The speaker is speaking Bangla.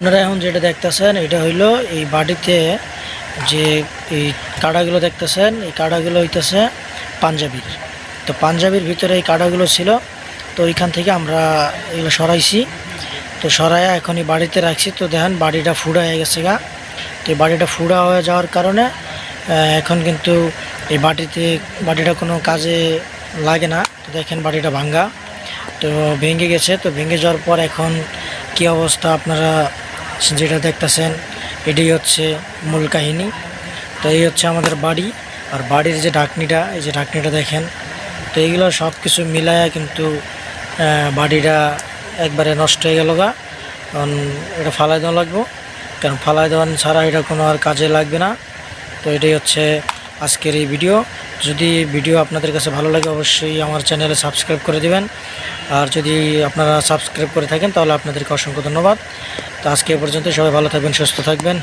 আপনারা এখন যেটা দেখতেছেন এটা হইলো এই বাড়িতে যে এই কাড়াগুলো দেখতেছেন, এই কাড়াগুলো হইতেছে পাঞ্জাবির। তো পাঞ্জাবির ভিতরে এই কাড়াগুলো ছিল, তো ওইখান থেকে আমরা এগুলো সরাইছি। তো সরাইয়া এখন এই বাড়িতে রাখছি। তো দেখেন বাড়িটা ফুড়া হয়ে গেছে গা। তো এই বাড়িটা ফুড়া হয়ে যাওয়ার কারণে এখন কিন্তু এই বাড়িটা কোনো কাজে লাগে না। তো দেখেন বাড়িটা ভাঙ্গা, তো ভেঙে গেছে। তো ভেঙে যাওয়ার পর এখন কি অবস্থা আপনারা যেটা দেখতেছেন এটাই হচ্ছে মূল কাহিনী। তো এই হচ্ছে আমাদের বাড়ি। আর বাড়ির যে ঢাকনিটা, এই যে ঢাকনিটা দেখেন। তো এইগুলো সব কিছু মিলায়া কিন্তু বাড়িটা একবারে নষ্ট হয়ে গেল গা। কারণ এটা ফালাই দেওয়া লাগবো, কারণ ফালাই দেওয়া ছাড়া এটা কোনো আর কাজে লাগবে না। তো এটাই হচ্ছে আজকের এই ভিডিও। যদি ভিডিও আপনাদের কাছে ভালো লাগে অবশ্যই আমার চ্যানেলে সাবস্ক্রাইব করে দিবেন। আর যদি আপনারা সাবস্ক্রাইব করে থাকেন তাহলে আপনাদেরকে অসংখ্য ধন্যবাদ। তো আজকে এ পর্যন্ত, সবাই ভালো থাকবেন, সুস্থ থাকবেন।